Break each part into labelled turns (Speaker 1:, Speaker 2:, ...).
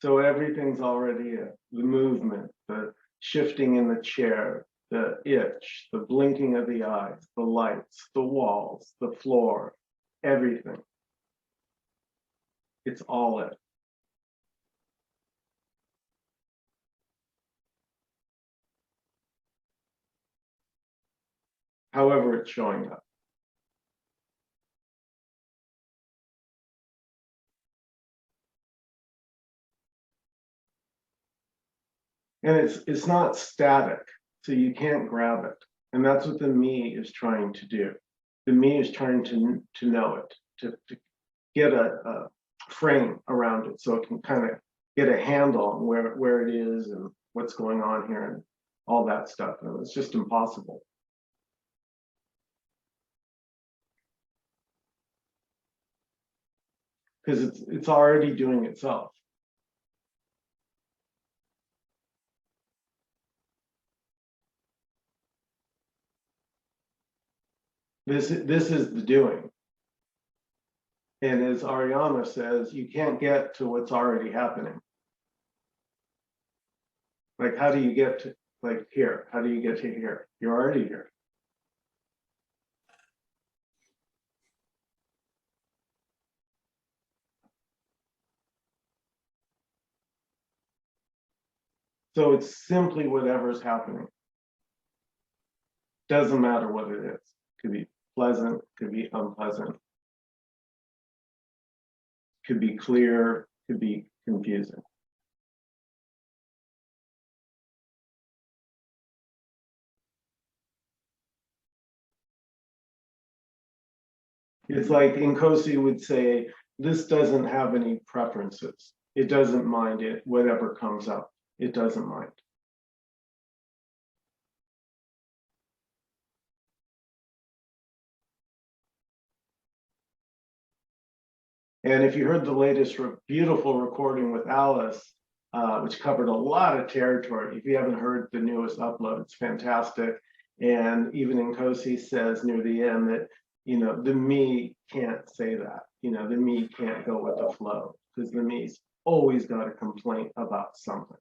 Speaker 1: So everything's already the movement, the shifting in the chair, the itch, the blinking of the eyes, the lights, the walls, the floor, everything. It's all it. However it's showing up. And it's not static, so you can't grab it. And that's what the me is trying to do. The me is trying to know it, to get a frame around it so it can kind of get a handle on where it is and what's going on here and all that stuff. And it's just impossible. Because it's already doing itself. This is the doing. And as Ariana says, you can't get to what's already happening. Like, how do you get to, like, here? How do you get to here? You're already here. So it's simply whatever's happening. Doesn't matter what it is. Could be pleasant, could be unpleasant, could be clear, could be confusing. It's like Nkosi would say, this doesn't have any preferences. It doesn't mind it, whatever comes up. It doesn't mind. And if you heard the latest beautiful recording with Alice, which covered a lot of territory, if you haven't heard the newest upload, it's fantastic. And even Nkosi says near the end that, the me can't say that. The me can't go with the flow because the me's always got a complaint about something.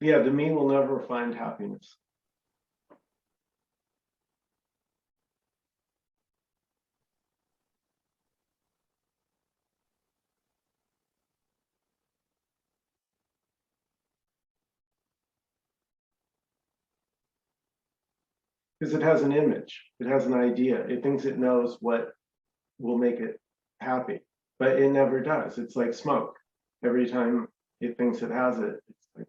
Speaker 1: Yeah, the me will never find happiness. Because it has an image, it has an idea, it thinks it knows what will make it happy, but it never does. It's like smoke. Every time it thinks it has it, it's like.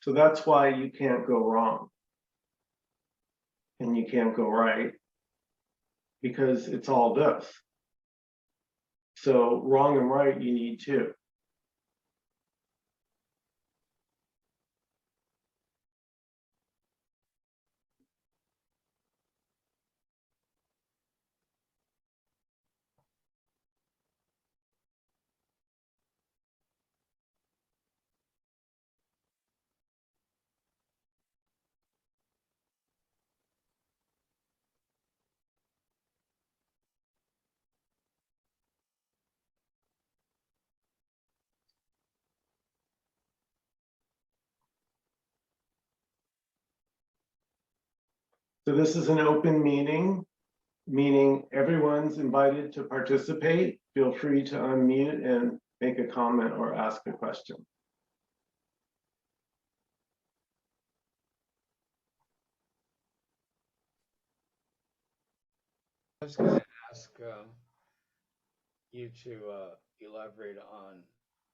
Speaker 1: So that's why you can't go wrong and you can't go right because it's all this. So wrong and right, you need two. So this is an open meeting, meaning everyone's invited to participate. Feel free to unmute and make a comment or ask a question.
Speaker 2: I was going to ask, you to elaborate on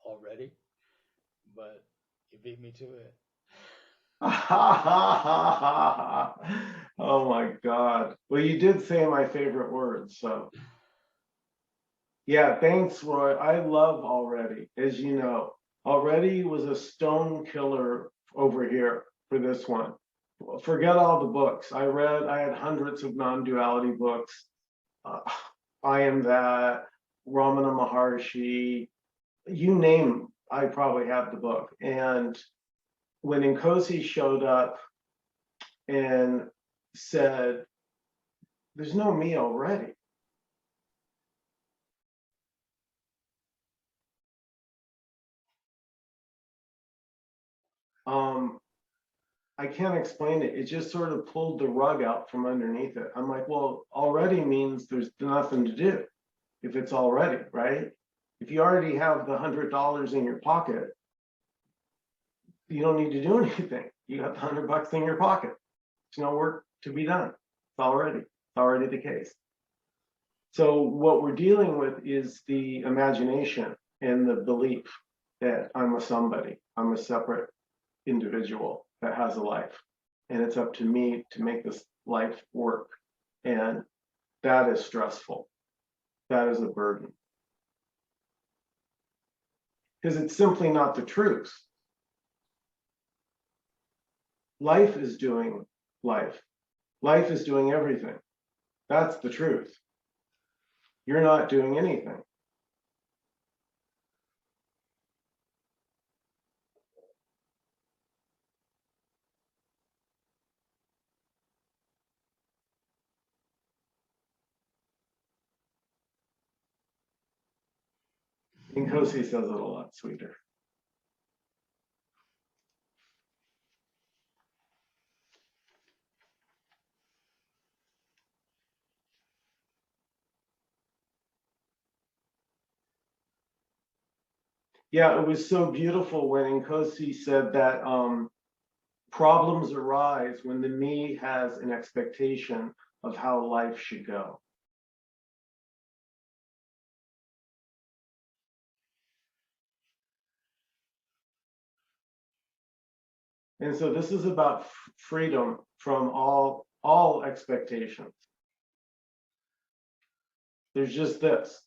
Speaker 2: already, but you beat me to it.
Speaker 1: Oh my God. Well, you did say my favorite words, so yeah, thanks, Roy. I love Already, as you know. Already was a stone killer over here for this one. Forget all the books. I had hundreds of non-duality books. Uh, I Am That, Ramana Maharshi, you name, I probably have the book. And when Nkosi showed up and said, there's no me already. Um, I can't explain it. It just sort of pulled the rug out from underneath it. I'm like, well, already means there's nothing to do if it's already, right? If you already have the $100 in your pocket, you don't need to do anything. You have the $100 in your pocket. There's no work to be done. It's already the case. So what we're dealing with is the imagination and the belief that I'm a somebody, I'm a separate individual that has a life. And it's up to me to make this life work. And that is stressful. That is a burden. Because it's simply not the truth. Life is doing life. Life is doing everything. That's the truth. You're not doing anything. Nkosi says it a lot sweeter. Yeah, it was so beautiful when Nkosi said that problems arise when the me has an expectation of how life should go. And so this is about freedom from all expectations. There's just this.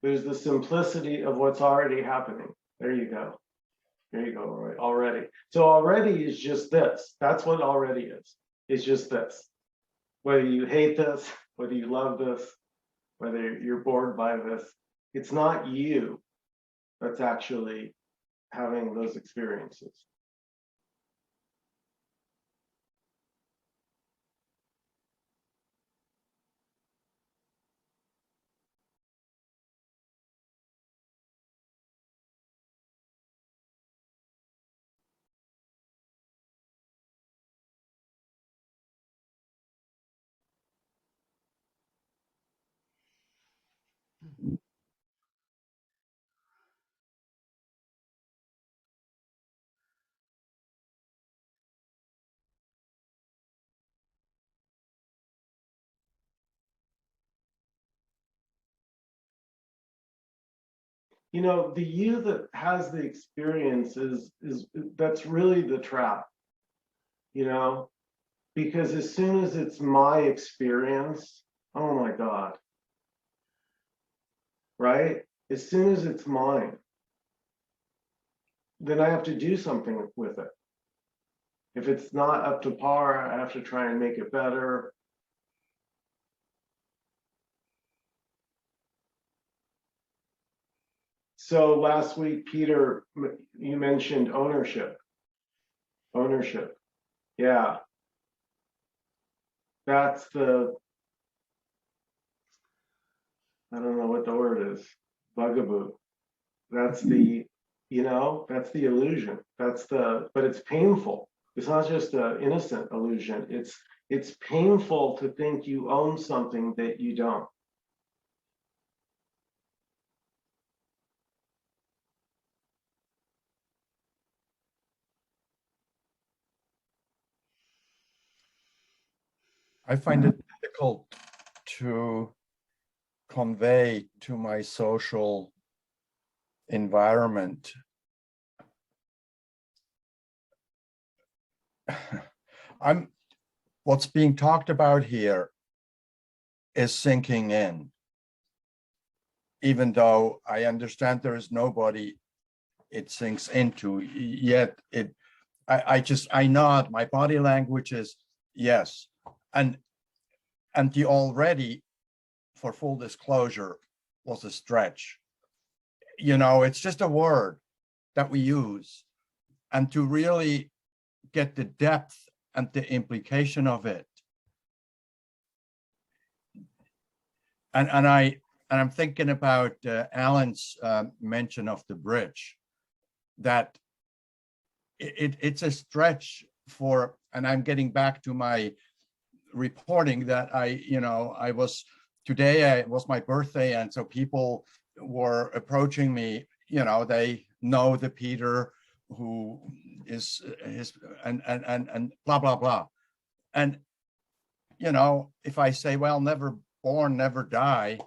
Speaker 1: There's the simplicity of what's already happening. There you go. There you go, Roy. Already. So already is just this. That's what already is. It's just this. Whether you hate this, whether you love this, whether you're bored by this, it's not you that's actually having those experiences. You know, the you that has the experience is that's really the trap, you know, because as soon as it's my experience, oh my God, right? As soon as it's mine, then I have to do something with it. If it's not up to par, I have to try and make it better. So last week, Peter, you mentioned ownership. Ownership. Yeah, that's the, I don't know what the word is, bugaboo. That's the, that's the illusion. But it's painful. It's not just an innocent illusion. It's painful to think you own something that you don't.
Speaker 3: I find it difficult to convey to my social environment. What's being talked about here is sinking in, even though I understand there is nobody it sinks into, yet I nod, my body language is yes. And the already, for full disclosure, was a stretch. You know, it's just a word that we use. And to really get the depth and the implication of it. And I'm thinking about Alan's mention of the bridge, that it's a stretch for, and I'm getting back to my reporting that today it was my birthday, and so people were approaching me, they know the Peter who is his and blah blah blah. And if I say, well, never born, never die,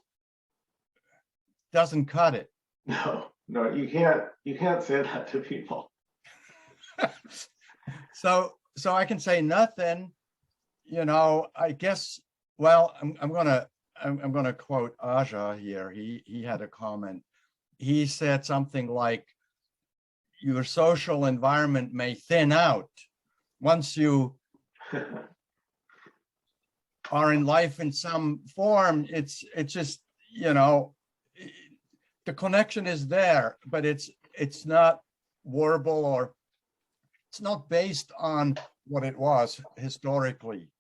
Speaker 3: doesn't cut it.
Speaker 1: No, you can't say that to people.
Speaker 3: So I can say nothing, I guess. Well, I'm gonna quote Aja here. He had a comment. He said something like, your social environment may thin out once you are in life in some form. It's just, the connection is there, but it's not verbal, or it's not based on what it was historically.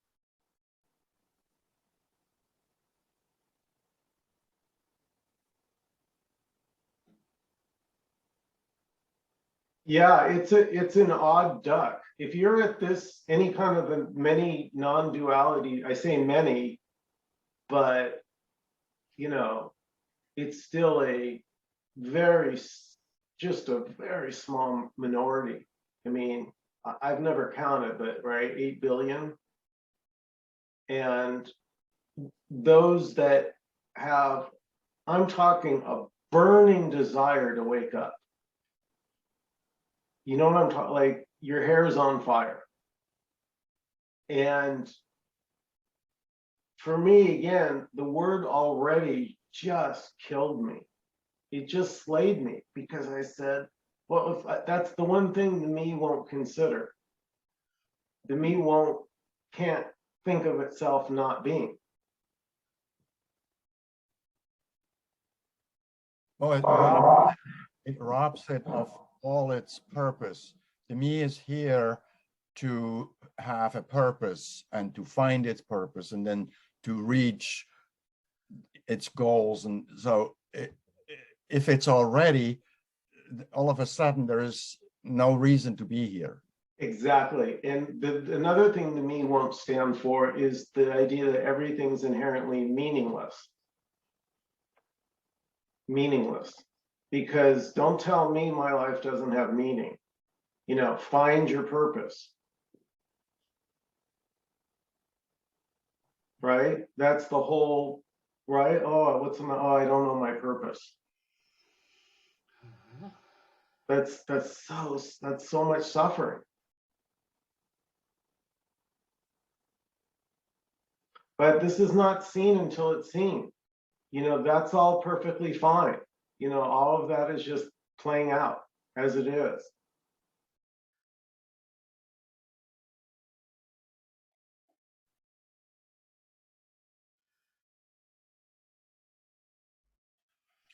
Speaker 1: Yeah, it's an odd duck. If you're at this, any kind of many non-duality, I say many, but it's still just a very small minority. I mean, I've never counted, but right, 8 billion. And those that have, I'm talking a burning desire to wake up. You know what I'm talking, like your hair is on fire. And for me, again, the word already just killed me. It just slayed me, because I said, well, if that's the one thing the me won't consider. The me can't think of itself not being.
Speaker 3: Well, it robs it of all its purpose. The me is here to have a purpose and to find its purpose, and then to reach its goals. And so if it's already, all of a sudden there is no reason to be here.
Speaker 1: Exactly. And another thing the me won't stand for is the idea that everything's inherently meaningless. Meaningless. Because don't tell me my life doesn't have meaning. Find your purpose. Right? That's the whole, right? Oh, I don't know my purpose. That's so much suffering. But this is not seen until it's seen. That's all perfectly fine. All of that is just playing out as it is.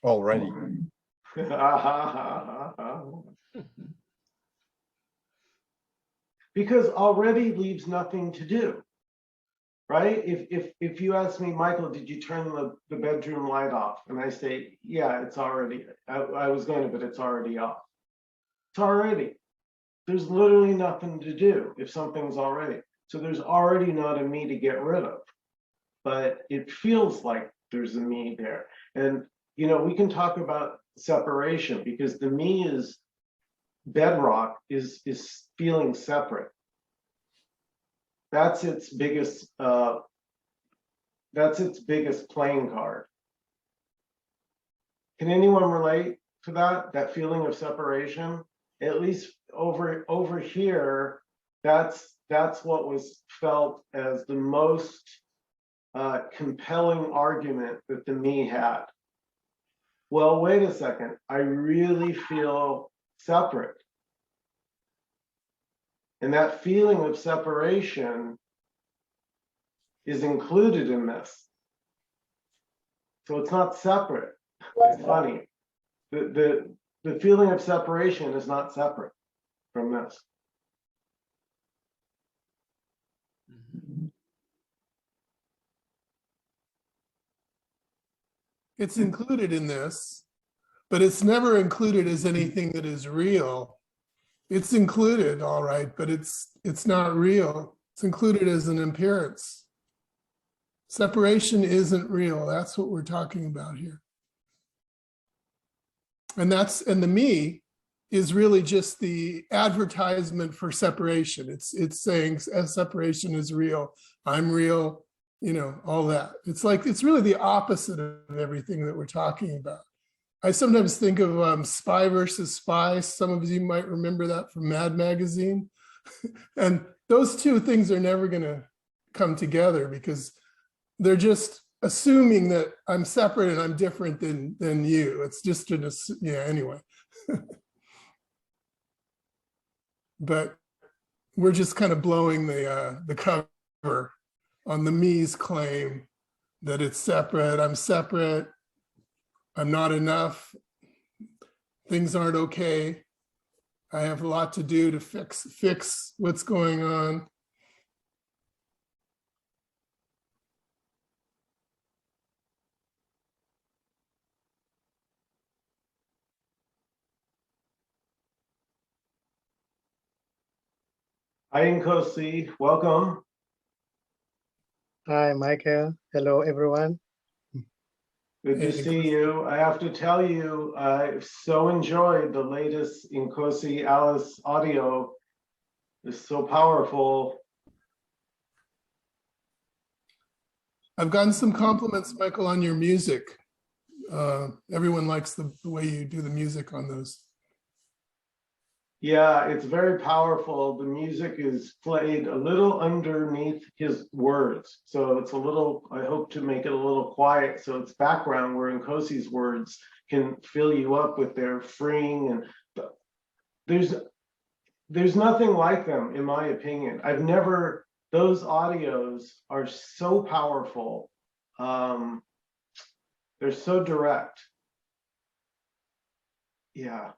Speaker 3: Already.
Speaker 1: Because already leaves nothing to do. Right? If you ask me, Michael, did you turn the bedroom light off? And I say, yeah, it's already, I was going to, but it's already off. It's already. There's literally nothing to do if something's already. So there's already not a me to get rid of. But it feels like there's a me there. And, we can talk about separation, because the me is bedrock, is feeling separate. That's its biggest playing card. Can anyone relate to that feeling of separation? At least over here, that's what was felt as the most compelling argument that the me had. Well, wait a second, I really feel separate. And that feeling of separation is included in this. So it's not separate. It's funny. The feeling of separation is not separate from this.
Speaker 4: It's included in this, but it's never included as anything that is real. It's included, all right, but it's not real. It's included as an appearance. Separation isn't real. That's what we're talking about here. And the me is really just the advertisement for separation. It's saying separation is real. I'm real, you know, all that. It's really the opposite of everything that we're talking about. I sometimes think of Spy versus Spy. Some of you might remember that from Mad Magazine. And those two things are never going to come together because they're just assuming that I'm separate and I'm different than you. It's just anyway. But we're just kind of blowing the cover on the me's claim that it's separate. I'm not enough. Things aren't okay. I have a lot to do to fix what's going on.
Speaker 1: Hi, Nkosi, welcome.
Speaker 5: Hi, Michael. Hello, everyone.
Speaker 1: Good to see you. I have to tell you, I so enjoyed the latest Nkosi Alice audio. It's so powerful.
Speaker 4: I've gotten some compliments, Michael, on your music. Everyone likes the way you do the music on those.
Speaker 1: Yeah, it's very powerful. The music is played a little underneath his words. So it's a little, I hope to make it a little quiet. So it's background where Nkosi's words can fill you up with their freeing. And there's nothing like them, in my opinion. Those audios are so powerful. They're so direct. Yeah.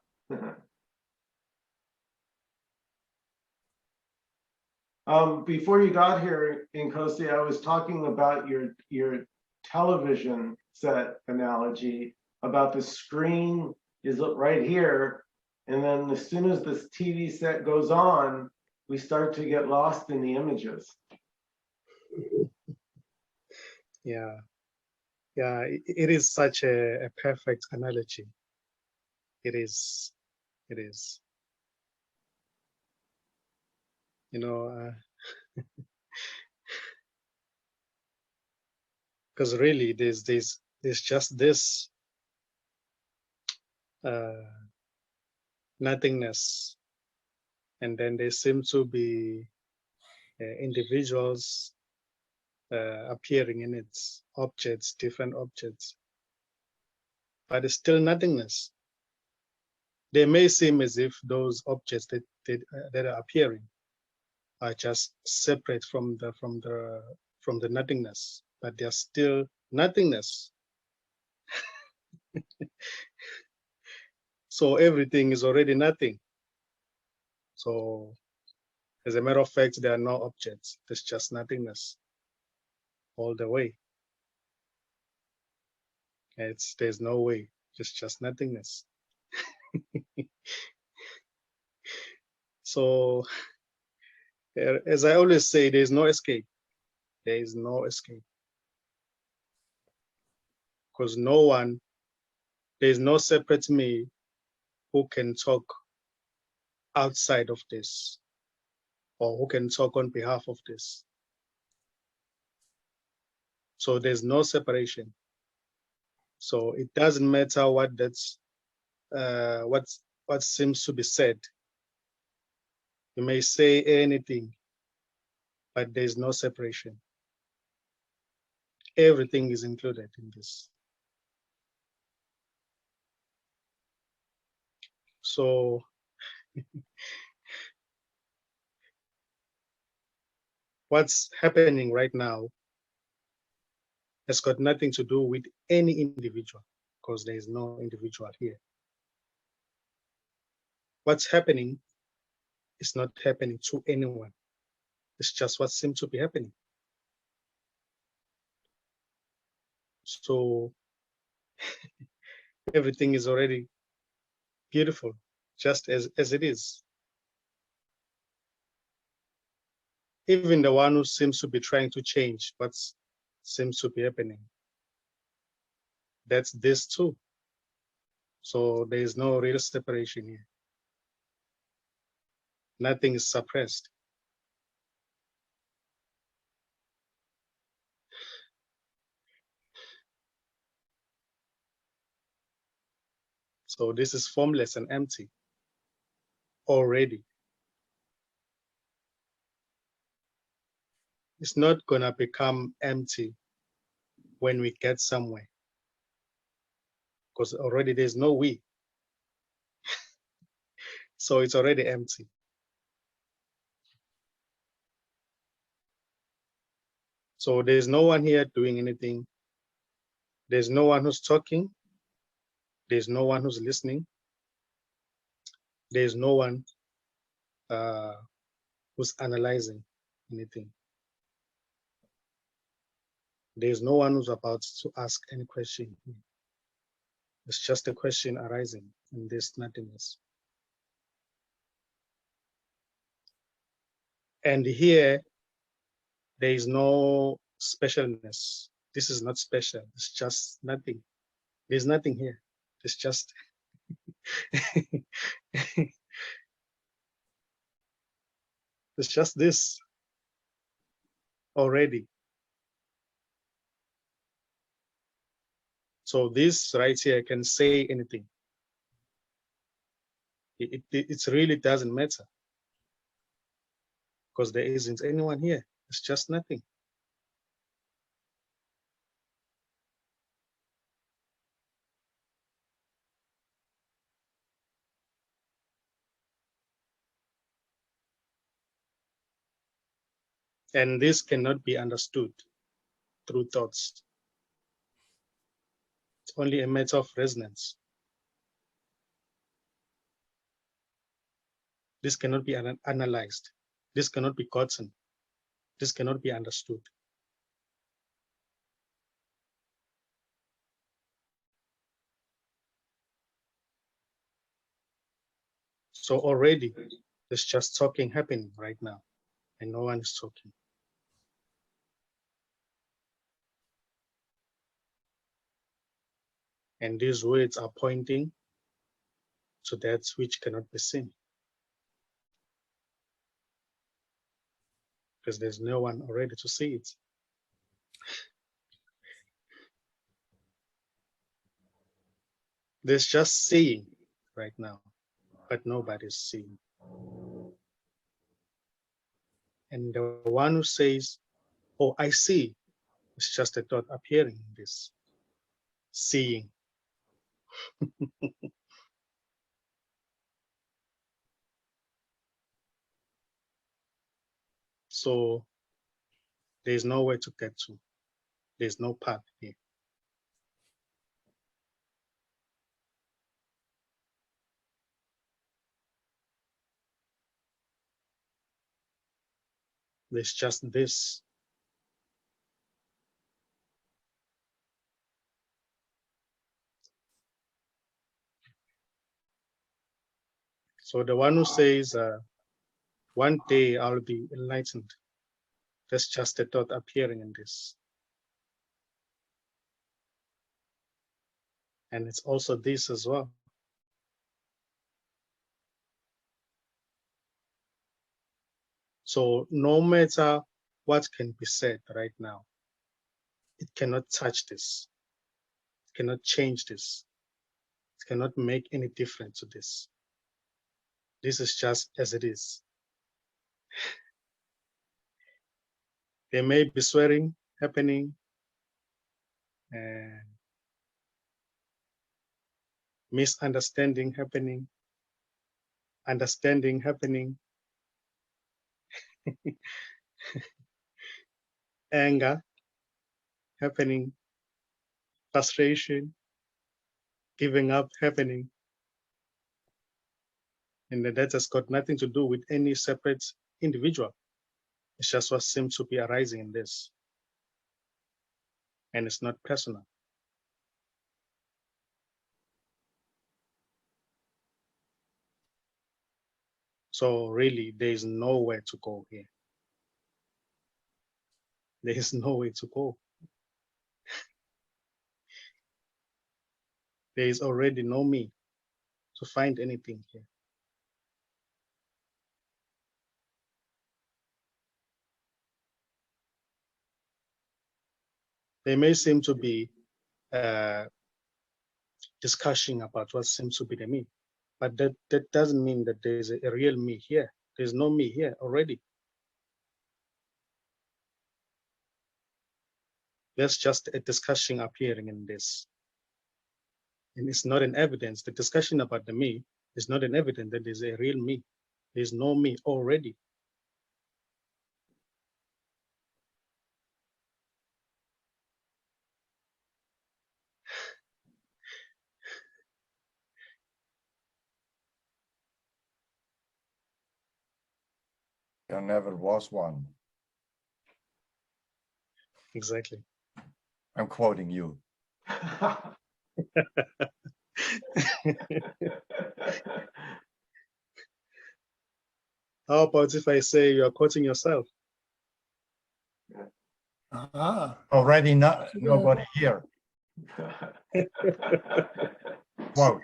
Speaker 1: Before you got here, Nkosi, I was talking about your television set analogy about the screen is right here, and then as soon as this TV set goes on, we start to get lost in the images.
Speaker 5: Yeah, it is such a perfect analogy. It is. You know, because really there's just this nothingness, and then there seem to be individuals appearing in its objects, different objects, but it's still nothingness. They may seem as if those objects that are appearing are just separate from the nothingness, but they're still nothingness. So everything is already nothing. So as a matter of fact, there are no objects. There's just nothingness all the way. There's no way. Just nothingness. So as I always say, there's no escape. There is no escape. Because there's no separate me who can talk outside of this, or who can talk on behalf of this. So there's no separation. So it doesn't matter what what seems to be said. You may say anything, but there's no separation. Everything is included in this. So what's happening right now has got nothing to do with any individual, because there is no individual here. What's happening is not happening to anyone. It's just what seems to be happening. So everything is already beautiful, just as it is. Even the one who seems to be trying to change what seems to be happening, that's this too. So there is no real separation here. Nothing is suppressed. So this is formless and empty already. It's not gonna become empty when we get somewhere, because already there's no we. So it's already empty. So there's no one here doing anything. There's no one who's talking. There's no one who's listening. There's no one who's analyzing anything. There's no one who's about to ask any question. It's just a question arising in this nothingness. And here, there is no specialness. This is not special. It's just nothing. There's nothing here. It's just it's just this already. So this right here can say anything. It really doesn't matter, because there isn't anyone here. It's just nothing. And this cannot be understood through thoughts. It's only a matter of resonance. This cannot be analyzed. This cannot be gotten. This cannot be understood. So already there's just talking happening right now, and no one is talking. And these words are pointing to that which cannot be seen, because there's no one already to see it. There's just seeing right now, but nobody's seeing. And the one who says, oh, I see, it's just a thought appearing in this seeing. So there's nowhere to get to. There's no path here. There's just this. So the one who says, one day I'll be enlightened, that's just a thought appearing in this. And it's also this as well. So no matter what can be said right now, it cannot touch this. It cannot change this. It cannot make any difference to this. This is just as it is. There may be swearing happening and misunderstanding happening, understanding happening, anger happening, frustration, giving up happening. And that has got nothing to do with any separate individual. It's just what seems to be arising in this. And it's not personal. So really, there is nowhere to go here. There is no way to go. There is already no me to find anything here. There may seem to be discussion about what seems to be the me, but that doesn't mean that there's a real me here. There's no me here already. There's just a discussion appearing in this. And it's not an evidence. The discussion about the me is not an evidence that there's a real me. There's no me already.
Speaker 3: There never was one.
Speaker 5: Exactly.
Speaker 3: I'm quoting you.
Speaker 5: How about if I say you are quoting yourself?
Speaker 4: Ah,
Speaker 3: Already not nobody here. Quote.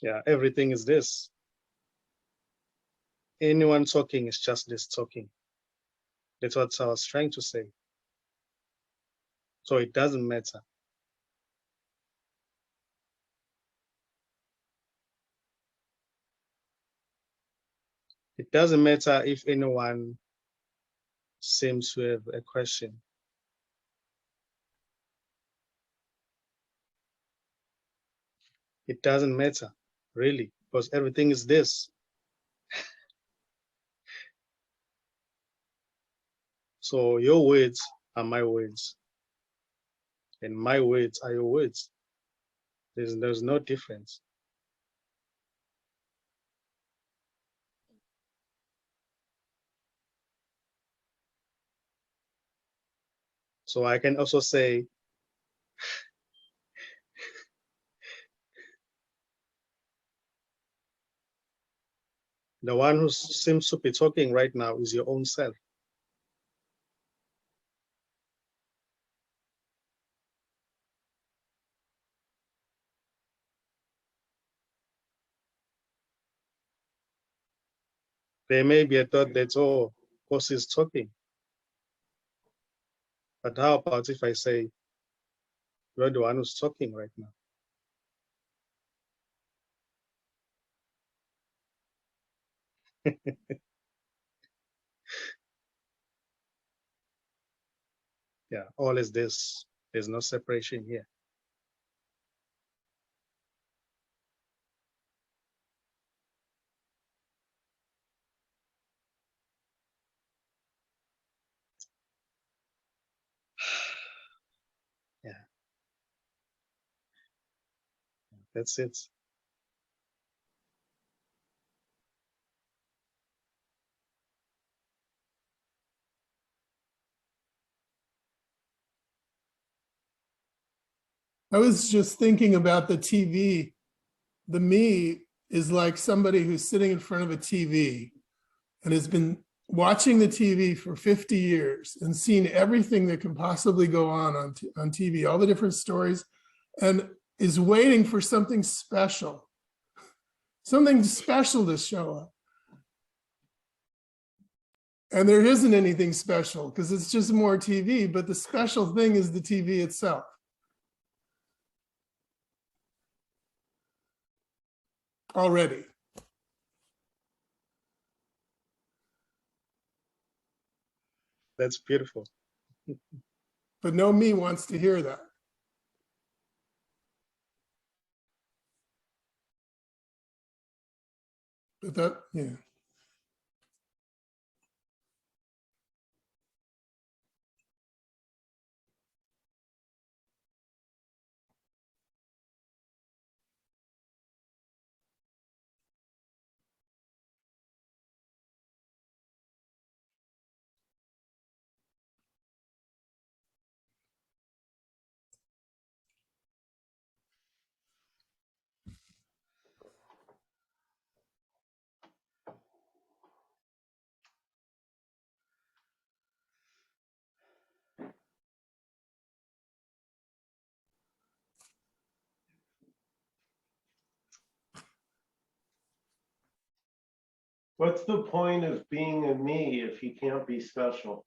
Speaker 5: Yeah, everything is this. Anyone talking is just this talking. That's what I was trying to say. So it doesn't matter. It doesn't matter if anyone seems to have a question. It doesn't matter, really, because everything is this. So your words are my words, and my words are your words. There's no difference. So I can also say, the one who seems to be talking right now is your own self. There may be a thought that, oh, Nkosi is talking. But how about if I say, you're the one who's talking right now? Yeah, all is this. There's no separation here. Yeah, that's it.
Speaker 4: I was just thinking about the TV. The me is like somebody who's sitting in front of a TV and has been watching the TV for 50 years and seen everything that can possibly go on TV, all the different stories, and is waiting for something special to show up. And there isn't anything special because it's just more TV, but the special thing is the TV itself. Already.
Speaker 5: That's beautiful.
Speaker 4: But no me wants to hear that. But that, yeah.
Speaker 1: What's the point of being a me if he can't be special?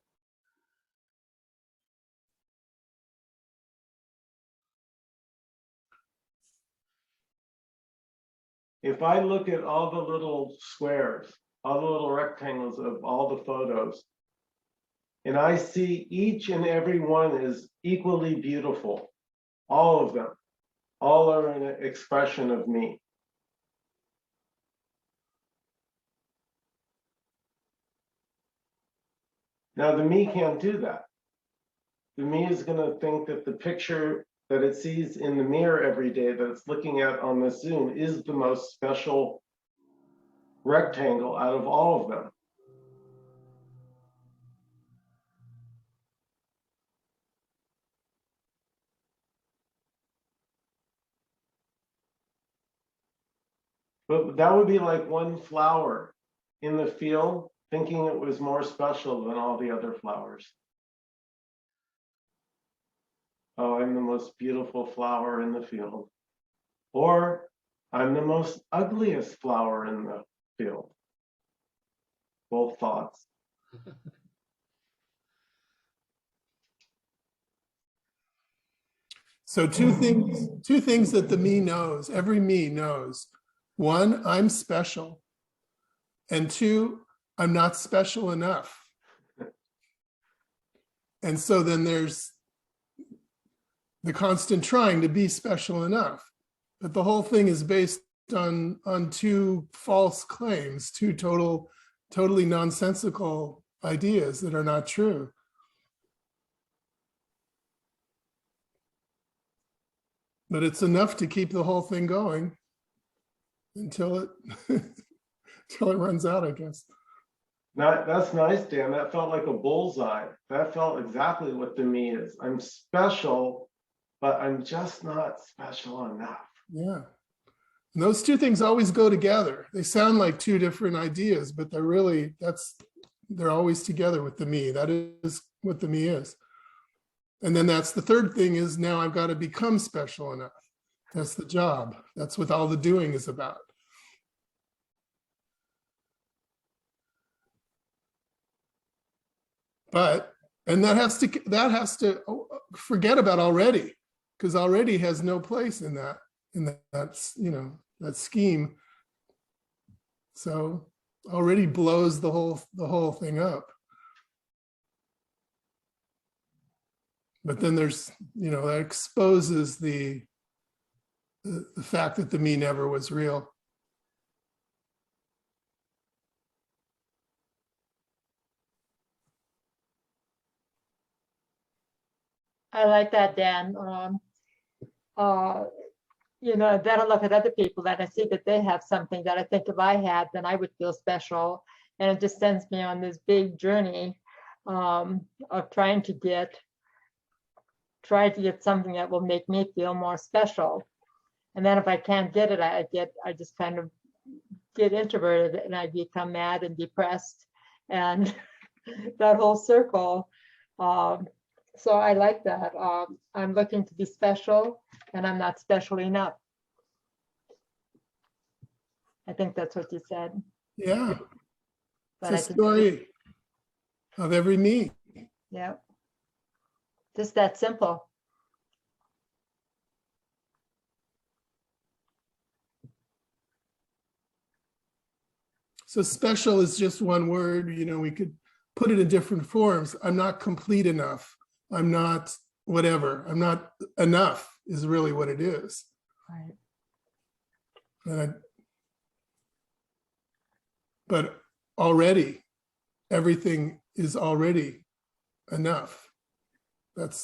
Speaker 1: If I look at all the little squares, all the little rectangles of all the photos, and I see each and every one is equally beautiful, all of them, all are an expression of me. Now, the me can't do that. The me is going to think that the picture that it sees in the mirror every day that it's looking at on the Zoom is the most special rectangle out of all of them. But that would be like one flower in the field thinking it was more special than all the other flowers. Oh, I'm the most beautiful flower in the field. Or I'm the most ugliest flower in the field. Both thoughts.
Speaker 4: So two things that the me knows, every me knows. One, I'm special. And two, I'm not special enough. And so then there's the constant trying to be special enough. But the whole thing is based on two false claims, two totally nonsensical ideas that are not true. But it's enough to keep the whole thing going until it until it runs out, I guess.
Speaker 1: That's nice, Dan. That felt like a bullseye. That felt exactly what the me is. I'm special, but I'm just not special enough.
Speaker 4: Yeah. And those two things always go together. They sound like two different ideas, but they're always together with the me. That is what the me is. And then that's the third thing is now I've got to become special enough. That's the job. That's what all the doing is about. And that has to forget about already, because already has no place in that that scheme. So already blows the whole thing up. But then there's, that exposes the fact that the me never was real.
Speaker 6: I like that, Dan. Then I look at other people and I see that they have something that I think if I had, then I would feel special. And it just sends me on this big journey of trying to get something that will make me feel more special. And then if I can't get it, I just kind of get introverted and I become mad and depressed and that whole circle. So I like that. I'm looking to be special and I'm not special enough. I think that's what you said.
Speaker 4: Yeah.
Speaker 6: But
Speaker 4: It's a story. of every me.
Speaker 6: Yeah. Just that simple.
Speaker 4: So special is just one word, you know, we could put it in different forms. I'm not complete enough. I'm not whatever. I'm not enough is really what it is.
Speaker 6: Right.
Speaker 4: But already, everything is already enough. But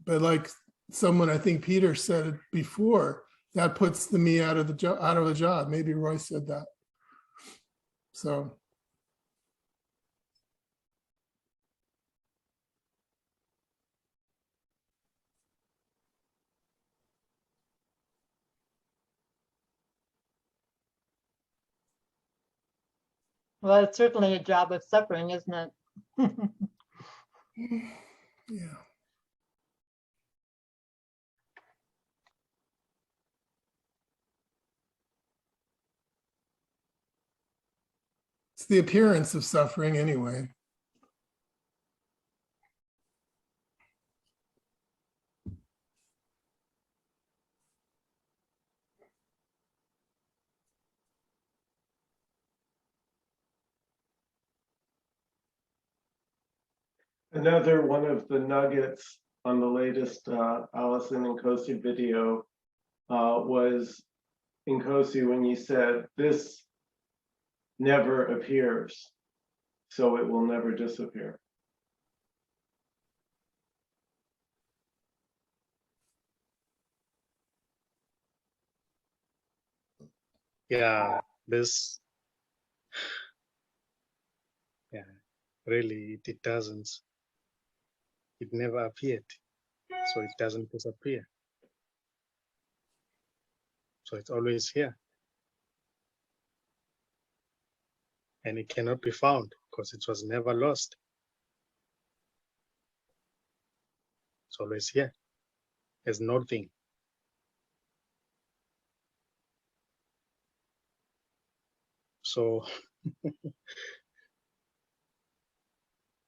Speaker 4: like someone, I think Peter said it before, that puts the me out of the job. Maybe Roy said that. So.
Speaker 6: Well, it's certainly a job of suffering, isn't it?
Speaker 4: Yeah. It's the appearance of suffering anyway.
Speaker 1: Another one of the nuggets on the latest Allison and Nkosi video was Nkosi when you said, this never appears, so it will never disappear.
Speaker 5: Yeah, this, yeah, really, it doesn't. It never appeared, so it doesn't disappear. So it's always here. And it cannot be found because it was never lost. It's always here. There's nothing. So,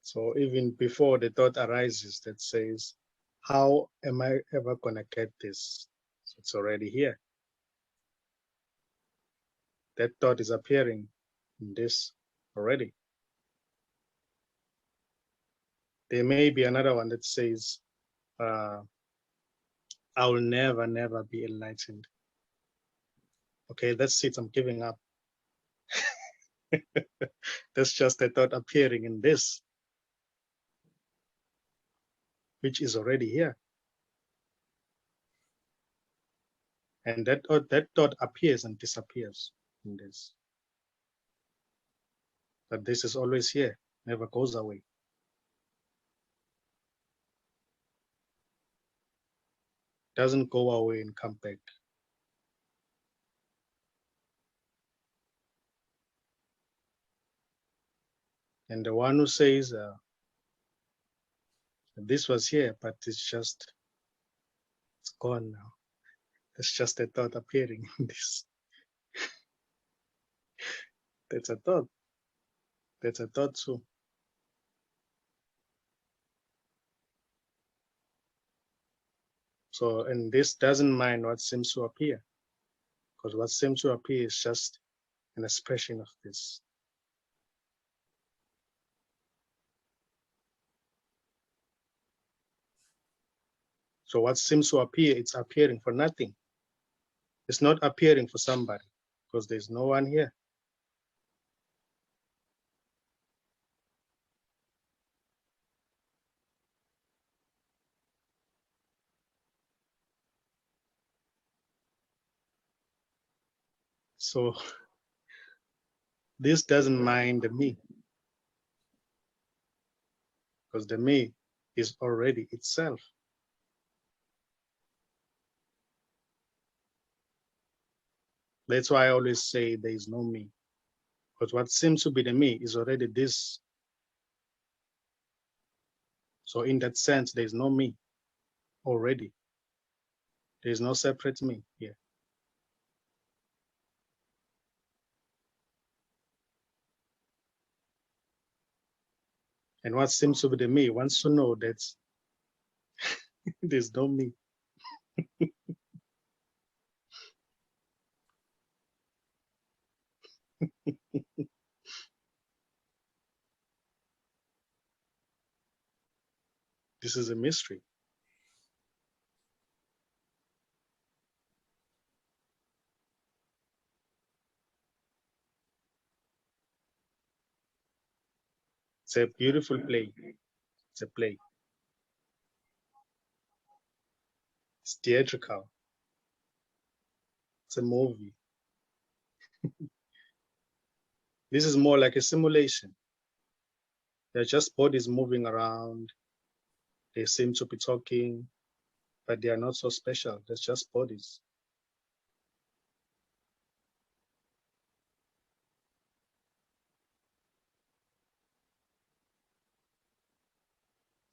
Speaker 5: so even before the thought arises that says, how am I ever gonna get this? So it's already here. That thought is appearing in this already. There may be another one that says, I will never, never be enlightened. Okay, that's it, I'm giving up. That's just a thought appearing in this, which is already here. And that thought appears and disappears in this. But this is always here, never goes away. Doesn't go away and come back. And the one who says, this was here, but it's gone now. It's just a thought appearing in this. That's a thought. That's a thought too. So, and this doesn't mind what seems to appear, because what seems to appear is just an expression of this. So what seems to appear, it's appearing for nothing. It's not appearing for somebody, because there's no one here. So this doesn't mind the me, because the me is already itself. That's why I always say there is no me, because what seems to be the me is already this. So in that sense, there is no me already. There is no separate me here. And what seems to be the me wants to know that there's no me. This is a mystery. It's a beautiful play. It's a play. It's theatrical. It's a movie. This is more like a simulation. They're just bodies moving around. They seem to be talking, but they are not so special. They're just bodies.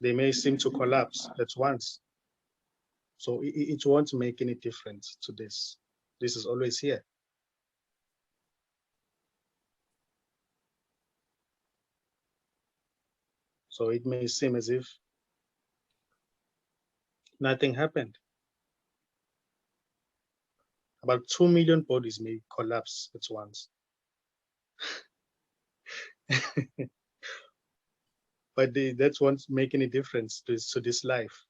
Speaker 5: They may seem to collapse at once. So it won't make any difference to this. This is always here. So it may seem as if nothing happened. About 2 million bodies may collapse at once. But that won't make any difference to this life.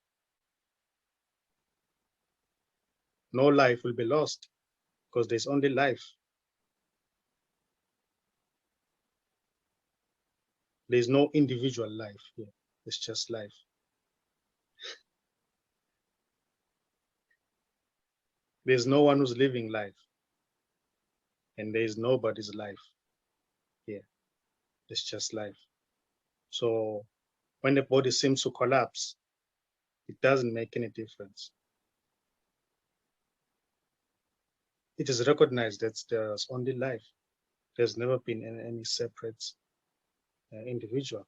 Speaker 5: No life will be lost because there's only life. There's no individual life here. It's just life. There's no one who's living life. And there's nobody's life here. It's just life. So when the body seems to collapse, it doesn't make any difference. It is recognized that there's only life. There's never been any separate individual.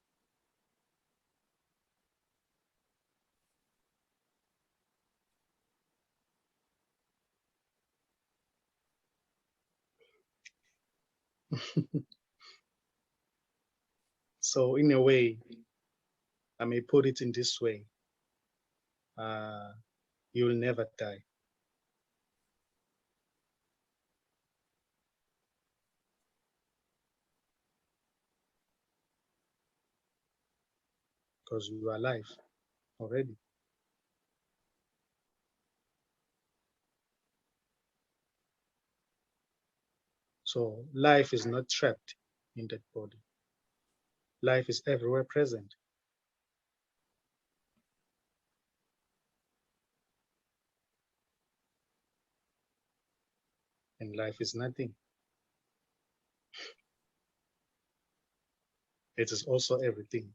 Speaker 5: So in a way, I may put it in this way, you'll never die. Because you are alive already. So life is not trapped in that body. Life is everywhere present. And life is nothing. It is also everything.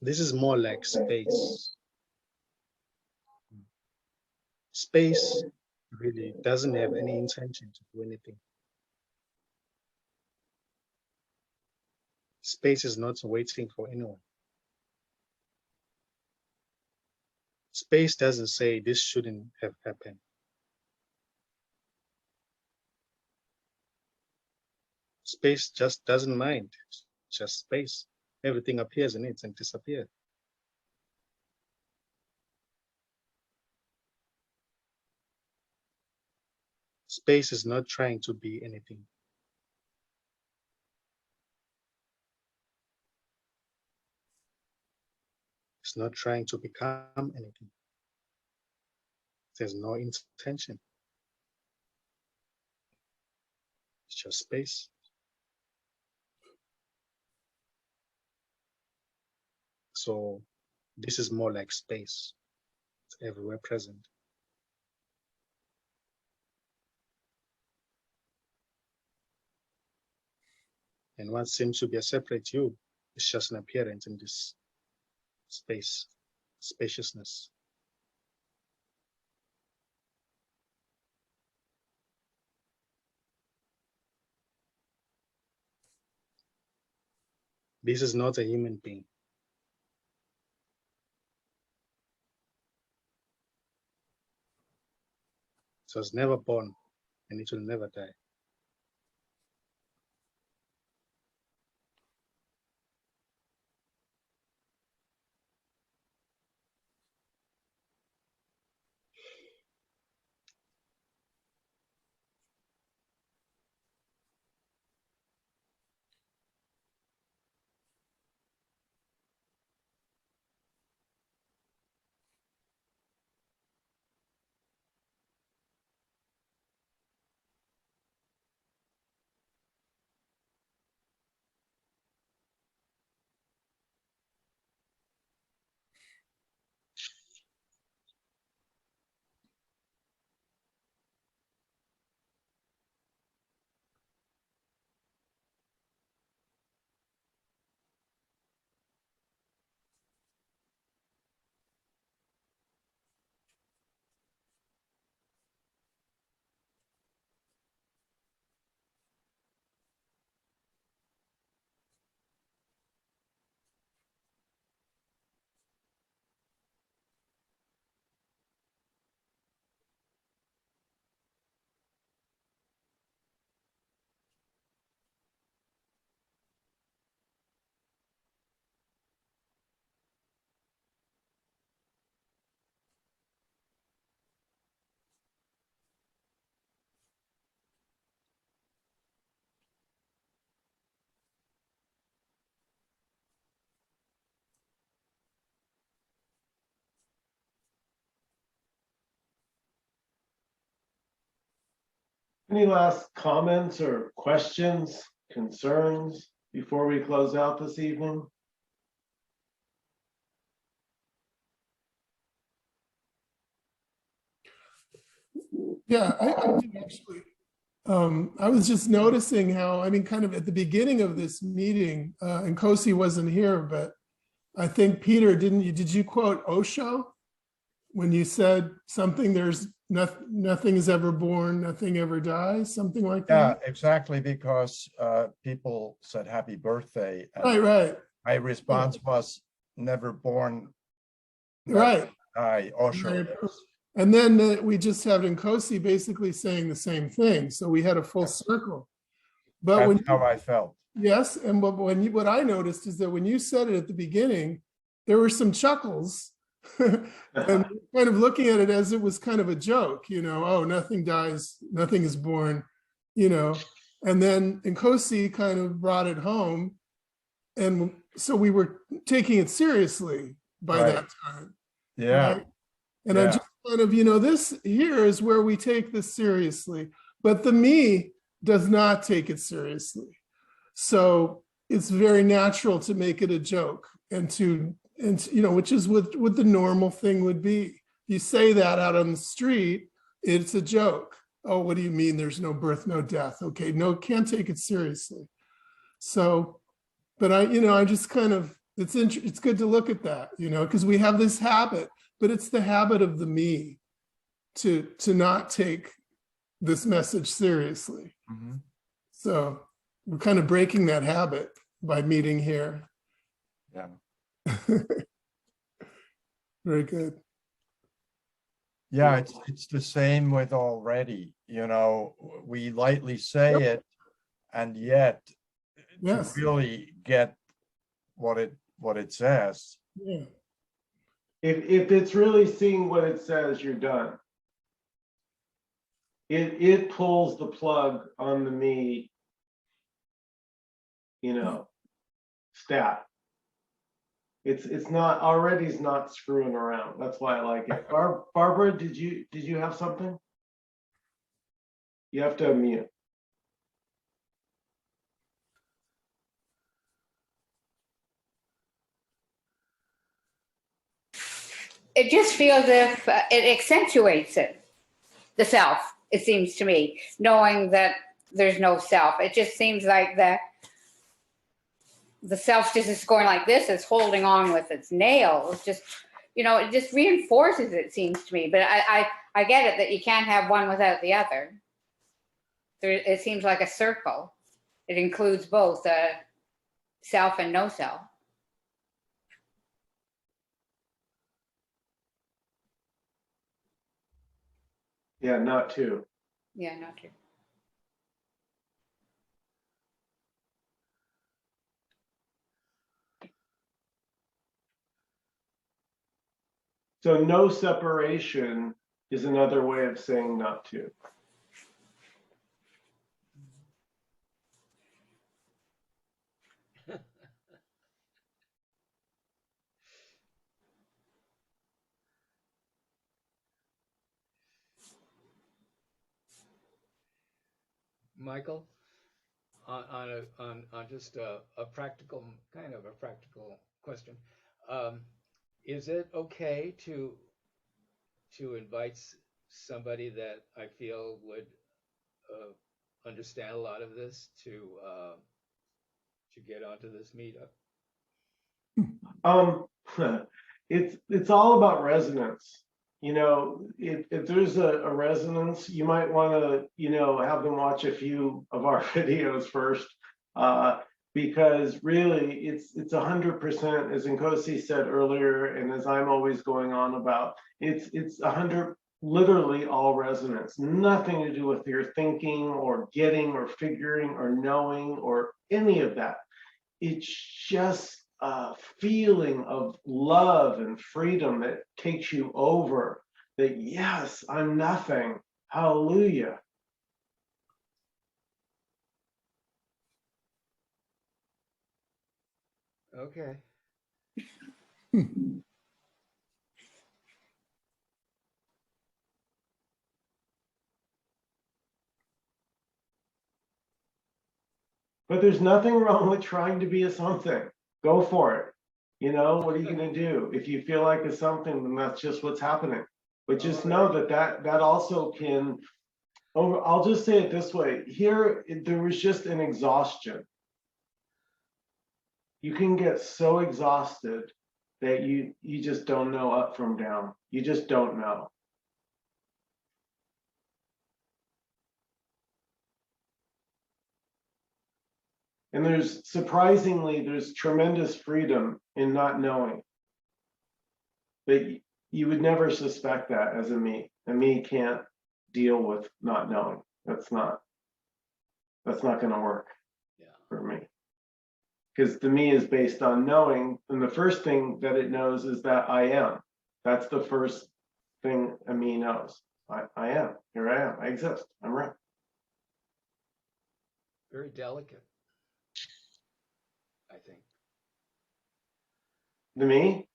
Speaker 5: This is more like space. Space really doesn't have any intention to do anything. Space is not waiting for anyone. Space doesn't say this shouldn't have happened. Space just doesn't mind. It's just space. Everything appears in it and disappears. Space is not trying to be anything. It's not trying to become anything. There's no intention. It's just space. So this is more like space. It's everywhere present. And what seems to be a separate you is just an appearance in this space, spaciousness. This is not a human being. So it's never born and it will never die.
Speaker 1: Any last comments or questions, concerns before we close out this evening?
Speaker 4: Yeah, I do actually. I was just noticing how, I mean, kind of at the beginning of this meeting, and Nkosi wasn't here, but I think Peter, did you quote Osho when you said something, there's nothing is ever born, nothing ever dies, something like
Speaker 3: Yeah,
Speaker 4: that?
Speaker 3: exactly, because people said happy birthday. And
Speaker 4: Right, right,
Speaker 3: my response was never born, never
Speaker 4: right.
Speaker 3: die, Osho.
Speaker 4: Right. And then we just had Nkosi basically saying the same thing. So we had a full circle. But when
Speaker 3: That's how I felt.
Speaker 4: yes, and what I noticed is that when you said it at the beginning, there were some chuckles, and kind of looking at it as it was kind of a joke, you know, oh, nothing dies, nothing is born, you know. And then Nkosi kind of brought it home, and so we were taking it seriously by
Speaker 3: Right.
Speaker 4: that time.
Speaker 3: Yeah.
Speaker 4: Right? And I
Speaker 3: Yeah.
Speaker 4: just kind of, you know, this here is where we take this seriously, but the me does not take it seriously. So it's very natural to make it a joke and you know, which is what the normal thing would be. You say that out on the street, it's a joke. Oh, what do you mean there's no birth, no death? Okay, no, can't take it seriously. So, but I just kind of, it's good to look at that, you know, because we have this habit, but it's the habit of the me to not take this message seriously.
Speaker 3: Mhm.
Speaker 4: So we're kind of breaking that habit by meeting here.
Speaker 3: Yeah.
Speaker 4: Very good.
Speaker 3: Yeah, it's the same with already, you know, we lightly say it, and yet
Speaker 4: Yes.
Speaker 3: to really get what it says.
Speaker 4: Yeah.
Speaker 1: If it's really seeing what it says, you're done. It pulls the plug on the me, you know, stat. It's not, already's not screwing around. That's why I like it. Barbara, did you have something? You have to unmute.
Speaker 7: It just feels if it accentuates it, the self, it seems to me, knowing that there's no self. It just seems like the self just is going like this, it's holding on with its nails, just, you know, it just reinforces it, seems to me. But I get it that you can't have one without the other. It seems like a circle. It includes both self and no self.
Speaker 1: Yeah, not two.
Speaker 7: Yeah, not true.
Speaker 1: So no separation is another way of saying not two.
Speaker 2: Michael, on just a practical, kind of a practical question. Is it okay to invite somebody that I feel would understand a lot of this to get onto this meetup?
Speaker 1: It's all about resonance. You know, if there's a resonance, you might want to, you know, have them watch a few of our videos first, because really it's 100%, as Nkosi said earlier, and as I'm always going on about, it's 100, literally all resonance, nothing to do with your thinking or getting or figuring or knowing or any of that. It's just a feeling of love and freedom that takes you over, that yes, I'm nothing. Hallelujah.
Speaker 2: Okay.
Speaker 1: But there's nothing wrong with trying to be a something. Go for it. You know, what are you going to do? If you feel like a something, then that's just what's happening. But just know that also can, I'll just say it this way. Here, there was just an exhaustion. You can get so exhausted that you just don't know up from down. You just don't know. And there's tremendous freedom in not knowing. But you would never suspect that as a me. A me can't deal with not knowing. That's not going to work for me. Because the me is based on knowing, and the first thing that it knows is that I am. That's the first thing a me knows. I am. Here I am. I exist. I'm right.
Speaker 2: Very delicate, I think.
Speaker 1: The me?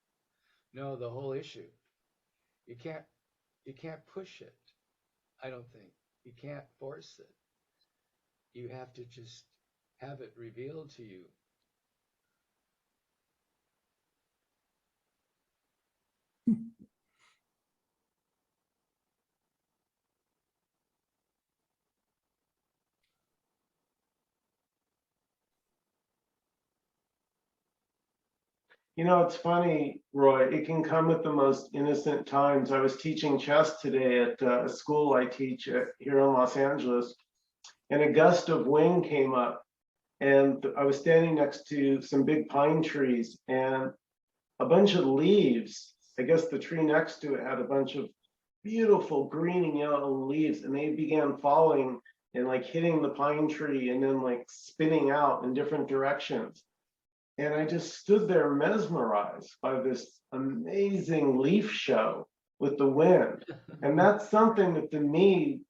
Speaker 2: No, the whole issue. You can't push it. I don't think. You can't force it. You have to just have it revealed to you.
Speaker 1: You know, it's funny, Roy, it can come at the most innocent times. I was teaching chess today at a school I teach at, here in Los Angeles, and a gust of wind came up, and I was standing next to some big pine trees, and a bunch of leaves, I guess the tree next to it had a bunch of beautiful green and yellow leaves, and they began falling and like hitting the pine tree and then like spinning out in different directions. And I just stood there mesmerized by this amazing leaf show with the wind. And that's something that the me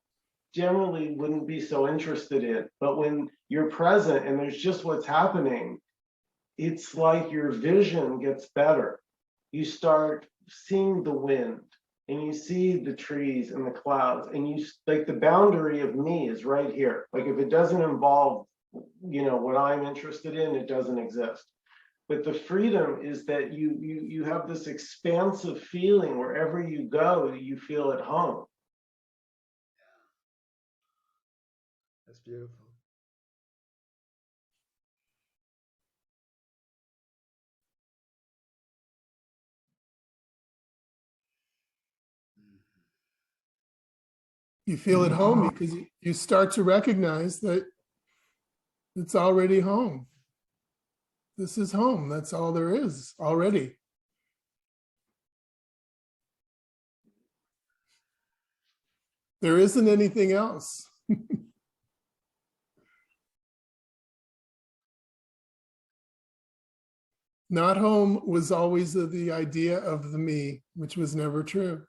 Speaker 1: generally wouldn't be so interested in. But when you're present and there's just what's happening, it's like your vision gets better. You start seeing the wind and you see the trees and the clouds, and you like the boundary of me is right here. Like if it doesn't involve, you know, what I'm interested in, it doesn't exist. But the freedom is that you have this expansive feeling wherever you go, you feel at home.
Speaker 2: That's beautiful.
Speaker 4: You feel at home because you start to recognize that it's already home. This is home. That's all there is already. There isn't anything else. Not home was always the idea of the me, which was never true.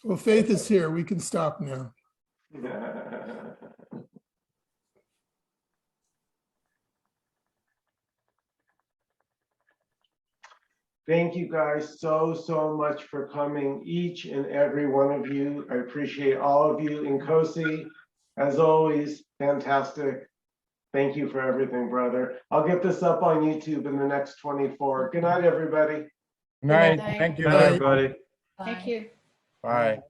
Speaker 4: Well, Faith is here. We can stop now.
Speaker 1: Thank you guys so much for coming, each and every one of you. I appreciate all of you. Nkosi, as always, fantastic. Thank you for everything, brother. I'll get this up on YouTube in the next 24. Good night, everybody.
Speaker 3: Night.
Speaker 7: night.
Speaker 3: Thank you.
Speaker 4: Bye.
Speaker 3: Everybody.
Speaker 7: Thank you.
Speaker 3: Bye.